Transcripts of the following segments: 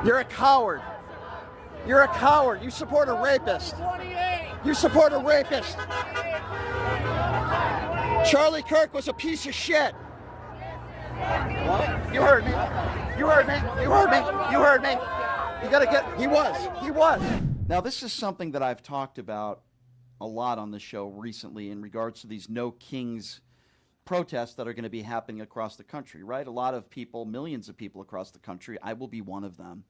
You're a coward. You're a coward. You support a rapist. You support a rapist. Charlie Kirk was a piece of shit. What? You heard me. You heard me. You heard me. You heard me. You gotta get, he was. He was. Now, this is something that I've talked about a lot on the show recently in regards to these No Kings protests that are going to be happening across the country, right? A lot of people, millions of people across the country, I will be one of them,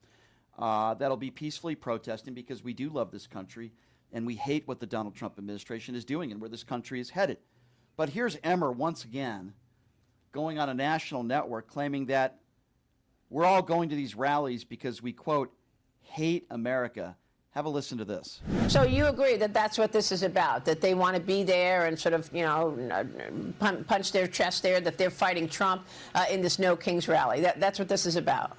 that'll be peacefully protesting because we do love this country and we hate what the Donald Trump administration is doing and where this country is headed. But here's Emmer once again going on a national network claiming that we're all going to these rallies because we, quote, hate America. Have a listen to this. So you agree that that's what this is about, that they want to be there and sort of, you know, punch their chest there, that they're fighting Trump in this No Kings rally. That's what this is about.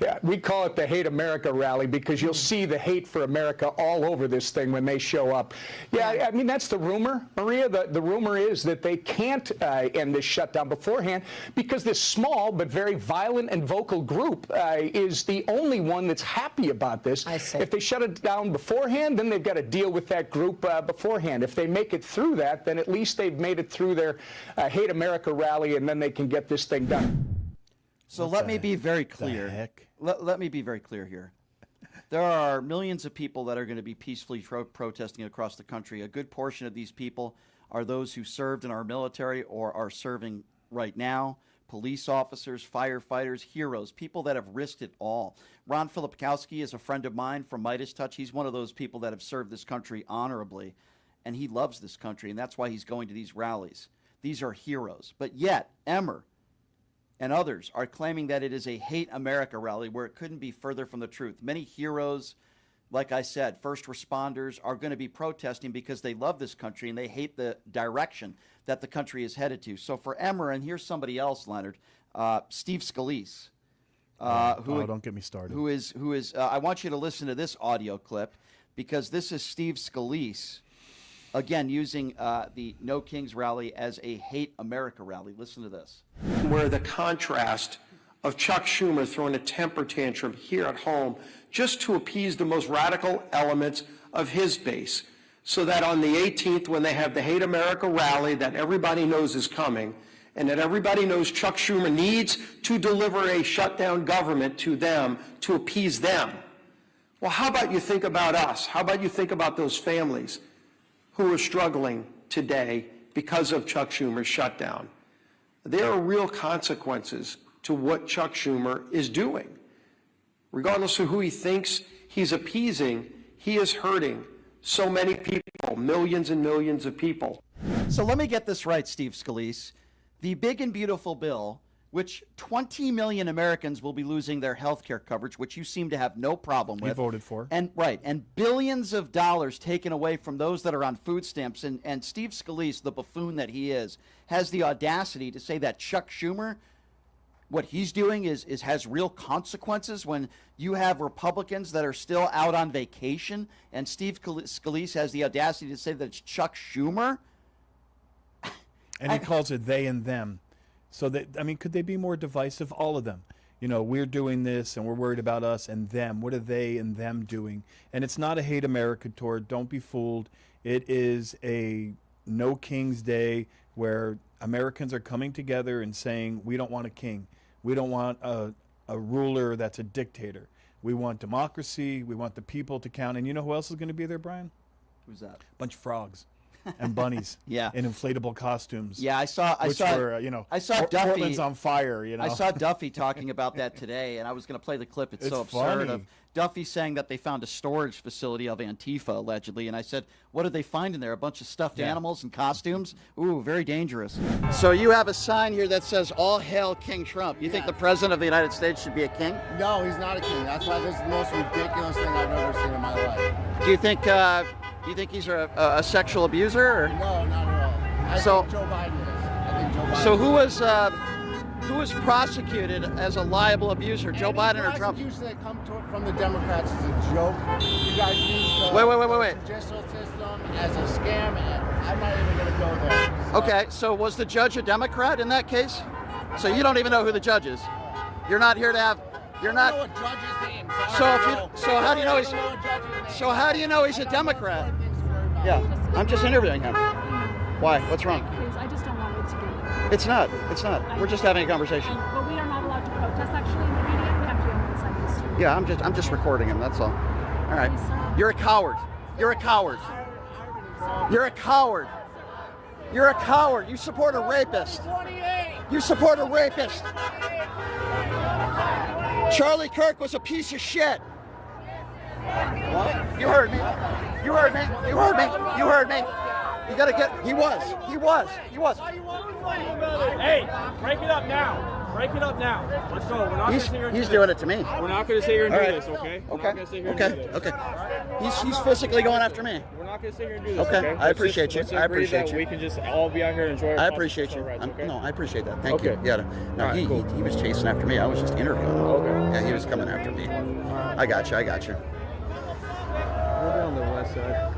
Yeah, we call it the Hate America rally because you'll see the hate for America all over this thing when they show up. Yeah, I mean, that's the rumor, Maria. The rumor is that they can't end this shutdown beforehand because this small but very violent and vocal group is the only one that's happy about this. I see. If they shut it down beforehand, then they've got to deal with that group beforehand. If they make it through that, then at least they've made it through their Hate America rally, and then they can get this thing done. So let me be very clear. Let me be very clear here. There are millions of people that are going to be peacefully protesting across the country. A good portion of these people are those who served in our military or are serving right now. Police officers, firefighters, heroes, people that have risked it all. Ron Filipkowski is a friend of mine from Midas Touch. He's one of those people that have served this country honorably, and he loves this country, and that's why he's going to these rallies. These are heroes. But yet, Emmer and others are claiming that it is a Hate America rally where it couldn't be further from the truth. Many heroes, like I said, first responders, are going to be protesting because they love this country and they hate the direction that the country is headed to. So for Emmer, and here's somebody else, Leonard, Steve Scalise, don't get me started. Who is I want you to listen to this audio clip because this is Steve Scalise, again, using the No Kings rally as a Hate America rally. Listen to this. Where the contrast of Chuck Schumer throwing a temper tantrum here at home just to appease the most radical elements of his base, so that on the 18th, when they have the Hate America rally that everybody knows is coming, and that everybody knows Chuck Schumer needs to deliver a shutdown government to them to appease them. Well, how about you think about us? How about you think about those families who are struggling today because of Chuck Schumer's shutdown? There are real consequences to what Chuck Schumer is doing. Regardless of who he thinks he's appeasing, he is hurting so many people, millions and millions of people. So let me get this right, Steve Scalise. The big and beautiful bill, which 20 million Americans will be losing their health care coverage, which you seem to have no problem with. You voted for. And billions of dollars taken away from those that are on food stamps. And Steve Scalise, the buffoon that he is, has the audacity to say that Chuck Schumer, what he's doing has real consequences when you have Republicans that are still out on vacation, and Steve Scalise has the audacity to say that it's Chuck Schumer. And he calls it they and them. So that, I mean, could they be more divisive? All of them. You know, we're doing this and we're worried about us and them. What are they and them doing? And it's not a Hate America tour. Don't be fooled. It is a No Kings Day where Americans are coming together and saying, we don't want a king. We don't want a ruler that's a dictator. We want democracy. We want the people to count. And you know who else is going to be there, Brian? Who's that? A bunch of frogs. And bunnies, yeah, in inflatable costumes. Yeah, I saw Duffy. Portland's on fire. You know, I saw Duffy talking about that today, and I was going to play the clip. It's so absurd. Of Duffy saying that they found a storage facility of Antifa allegedly, and I said, "What did they find in there? A bunch of stuffed animals and costumes? Ooh, very dangerous." So you have a sign here that says "All Hail King Trump." You think the president of the United States should be a king? No, he's not a king. That's why this is the most ridiculous thing I've ever seen in my life. Do you think? He's a sexual abuser? Or? No, not at all. I think Joe Biden is. I think Joe Biden. So who was prosecuted as a liable abuser? Joe Biden or Trump? Prosecutions that come from the Democrats is a joke. You guys use the wait. judicial system as a scam, and I'm not even going to go there. So. Okay, so was the judge a Democrat in that case? So you don't even know who the judge is. You're not here to have You're not. So how do you know he's? So how do you know he's a Democrat? Yeah, I'm just interviewing him. Why? What's wrong? Because I just don't want it to get. It's not. It's not. We're just having a conversation. But we are not allowed to protest. Actually, in the media, we have to be on the side of the street. Yeah, I'm just recording him. That's all. All right. You're a coward. You're a coward. You're a coward. You're a coward. You support a rapist. You support a rapist. Charlie Kirk was a piece of shit. What? You heard me. You heard me. You heard me. You heard me. You gotta get. He was. He was. He was. Hey, break it up now. Break it up now. Let's go. We're not gonna sit here and He's do doing this. it to me. We're not going to sit here and All do right. this, okay? We're Okay. not gonna sit here and Okay. do this. Okay. He's physically going after me. We're not going to sit here and do this, Okay. okay? I appreciate you. Let's I agree appreciate that you. we can just all be out here and enjoy our I appreciate you. constitutional rights, okay? No, I appreciate that. Thank Okay. you. Yeah. No, All right, cool. he was chasing after me. I was just interviewing him. Okay. Yeah, he was coming after me. I got you. I got you. We'll be on the west side.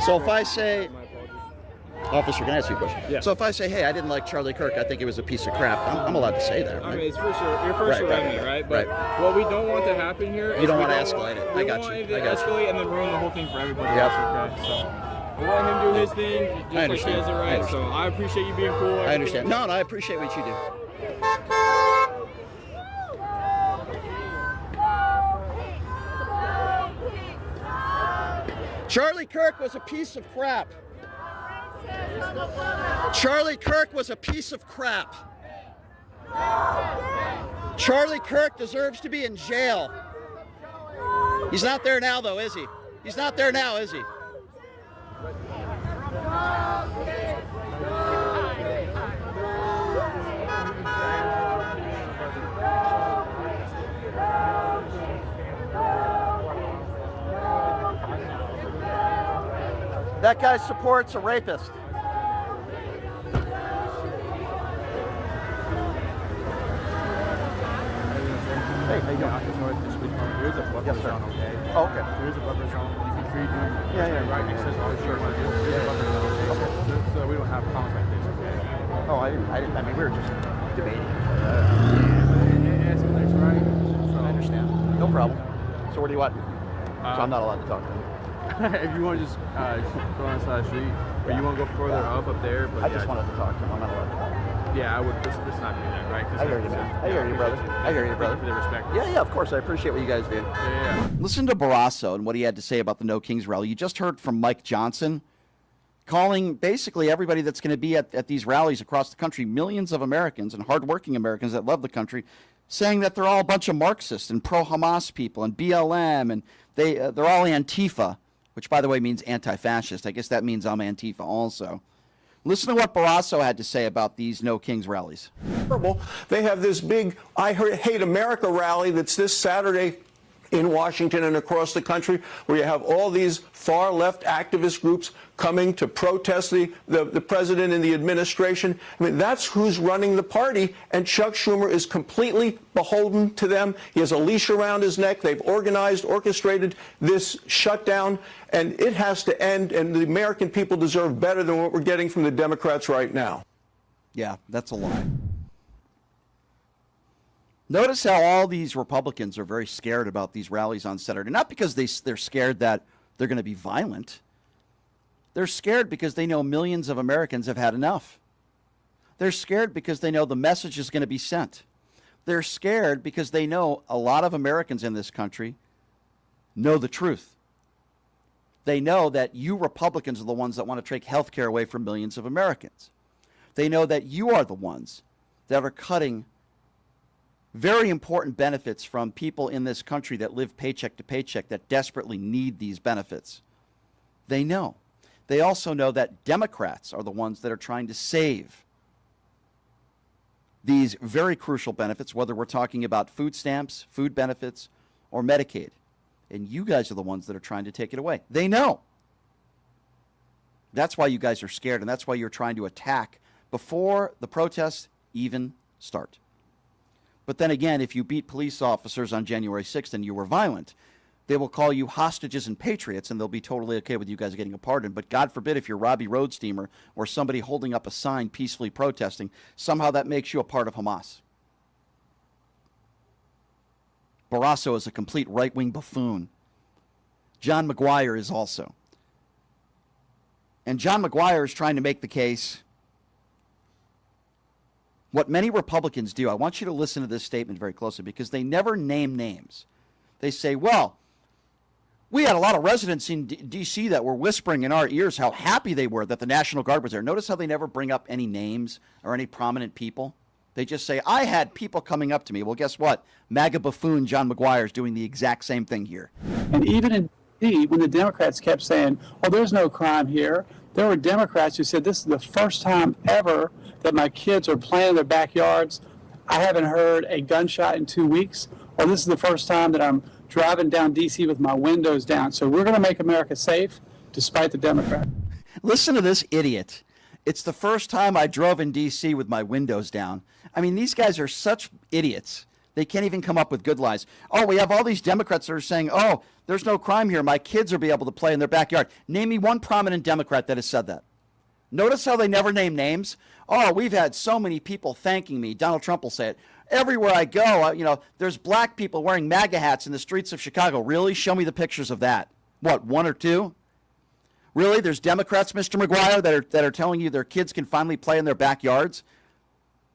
So if I say, My apologies. officer, can I ask you a question? Yeah. So if I say, hey, I didn't like Charlie Kirk, I think he was a piece of crap, I'm allowed to say that, I right? mean, it's for sure. Your First Right, right, Amendment, right? But right. what we don't want to happen here is don't we wanna escalate it. we I got don't you. want it I to got you. escalate and then ruin the whole thing for everybody Yep. else, okay? So we'll let him do his thing, just like he understand. has it I right. So understand. I appreciate you being cool. I understand. No, I appreciate what you do. Charlie Kirk was a piece of crap. Charlie Kirk was a piece of crap. Charlie Kirk deserves to be in jail. He's not there now, though, is he? He's not there now, is he? That guy supports a rapist. Hey, how you doing? There's a buffer zone, okay? Oh, okay. There's a buffer zone. You can free doing Yeah. right next to all the short ones. There's a buffer zone, okay? So we don't have comments like this, okay? Oh, I didn't. I mean, we were just debating. It's right. I understand. No problem. So, what do you want? So, I'm not allowed to talk to him. If you want to just go on the side of the street, or you want to go further up there, but I just wanted to talk to him. I'm not allowed to talk. yeah, I would. Let's not do that, right? 'Cause I hear you, man. I hear you, brother. I hear you, brother. For the respect. Yeah, of course. I appreciate what you guys do. Yeah. Listen to Barrasso and what he had to say about the No Kings rally. You just heard from Mike Johnson calling basically everybody that's going to be at these rallies across the country, millions of Americans and hardworking Americans that love the country, saying that they're all a bunch of Marxists and pro-Hamas people and BLM, and they're all Antifa, which, by the way, means anti-fascist. I guess that means I'm Antifa also. Listen to what Barrasso had to say about these No Kings rallies. They have this big I Hate America rally that's this Saturday in Washington and across the country, where you have all these far-left activist groups coming to protest the president and the administration. I mean, that's who's running the party, and Chuck Schumer is completely beholden to them. He has a leash around his neck. They've orchestrated this shutdown, and it has to end, and the American people deserve better than what we're getting from the Democrats right now. Yeah, that's a lie. Notice how all these Republicans are very scared about these rallies on Saturday. Not because they're scared that they're going to be violent. They're scared because they know millions of Americans have had enough. They're scared because they know the message is going to be sent. They're scared because they know a lot of Americans in this country know the truth. They know that you Republicans are the ones that want to take health care away from millions of Americans. They know that you are the ones that are cutting very important benefits from people in this country that live paycheck to paycheck that desperately need these benefits. They know. They also know that Democrats are the ones that are trying to save these very crucial benefits, whether we're talking about food stamps, food benefits, or Medicaid. And you guys are the ones that are trying to take it away. They know. That's why you guys are scared, and that's why you're trying to attack before the protests even start. But then again, if you beat police officers on January 6th and you were violent, they will call you hostages and patriots, and they'll be totally okay with you guys getting a pardon. But God forbid if you're Robbie Roadsteamer or somebody holding up a sign peacefully protesting, somehow that makes you a part of Hamas. Barrasso is a complete right-wing buffoon. John McGuire is also. And John McGuire is trying to make the case. What many Republicans do, I want you to listen to this statement very closely because they never name names. They say, well, we had a lot of residents in D.C. that were whispering in our ears how happy they were that the National Guard was there. Notice how they never bring up any names or any prominent people. They just say, I had people coming up to me. Well, guess what? MAGA buffoon John McGuire is doing the exact same thing here. And even in D.C., when the Democrats kept saying, oh, there's no crime here, there were Democrats who said, this is the first time ever that my kids are playing in their backyards. I haven't heard a gunshot in 2 weeks. Or this is the first time that I'm driving down D.C. with my windows down. So we're going to make America safe despite the Democrats. Listen to this idiot. It's the first time I drove in D.C. with my windows down. I mean, these guys are such idiots. They can't even come up with good lies. Oh, we have all these Democrats that are saying, oh, there's no crime here. My kids will be able to play in their backyard. Name me one prominent Democrat that has said that. Notice how they never name names. Oh, we've had so many people thanking me. Donald Trump will say it. Everywhere I go, there's black people wearing MAGA hats in the streets of Chicago. Really? Show me the pictures of that. What, one or two? Really? There's Democrats, Mr. McGuire, that are telling you their kids can finally play in their backyards?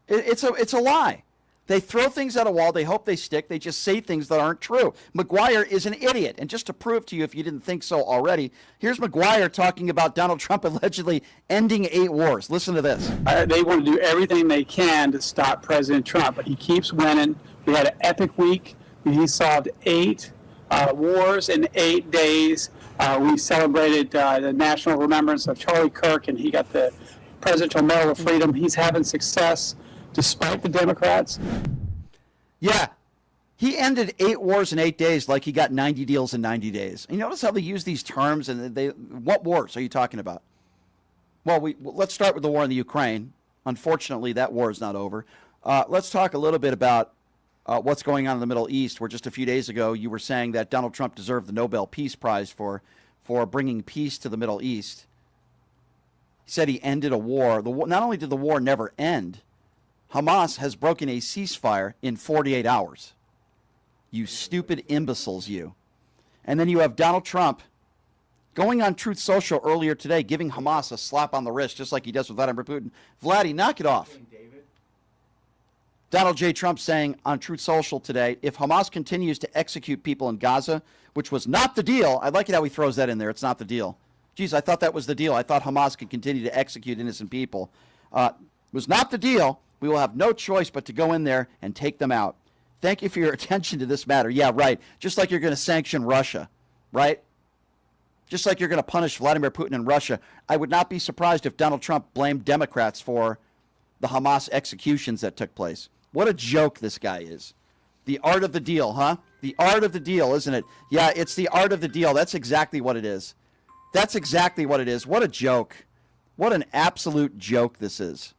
It's a lie. They throw things at a wall. They hope they stick. They just say things that aren't true. McGuire is an idiot. And just to prove to you, if you didn't think so already, here's McGuire talking about Donald Trump allegedly ending 8 wars. Listen to this. They want to do everything they can to stop President Trump, but he keeps winning. We had an epic week. He solved 8 wars in 8 days. We celebrated the national remembrance of Charlie Kirk, and he got the Presidential Medal of Freedom. He's having success despite the Democrats. Yeah. He ended 8 wars in 8 days like he got 90 deals in 90 days. And you notice how they use these terms, and what wars are you talking about? Well, let's start with the war in the Ukraine. Unfortunately, that war is not over. Let's talk a little bit about what's going on in the Middle East, where just a few days ago you were saying that Donald Trump deserved the Nobel Peace Prize for bringing peace to the Middle East. He said he ended a war. Not only did the war never end, Hamas has broken a ceasefire in 48 hours. You stupid imbeciles, you. And then you have Donald Trump going on Truth Social earlier today, giving Hamas a slap on the wrist, just like he does with Vladimir Putin. Vladdy, knock it off. Donald J. Trump saying on Truth Social today, if Hamas continues to execute people in Gaza, which was not the deal, I like it how he throws that in there. It's not the deal. Geez, I thought that was the deal. I thought Hamas could continue to execute innocent people. It was not the deal. We will have no choice but to go in there and take them out. Thank you for your attention to this matter. Yeah, right. Just like you're going to sanction Russia, right? Just like you're going to punish Vladimir Putin and Russia. I would not be surprised if Donald Trump blamed Democrats for the Hamas executions that took place. What a joke this guy is. The art of the deal, huh? The art of the deal, isn't it? Yeah, it's the art of the deal. That's exactly what it is. That's exactly what it is. What a joke. What an absolute joke this is.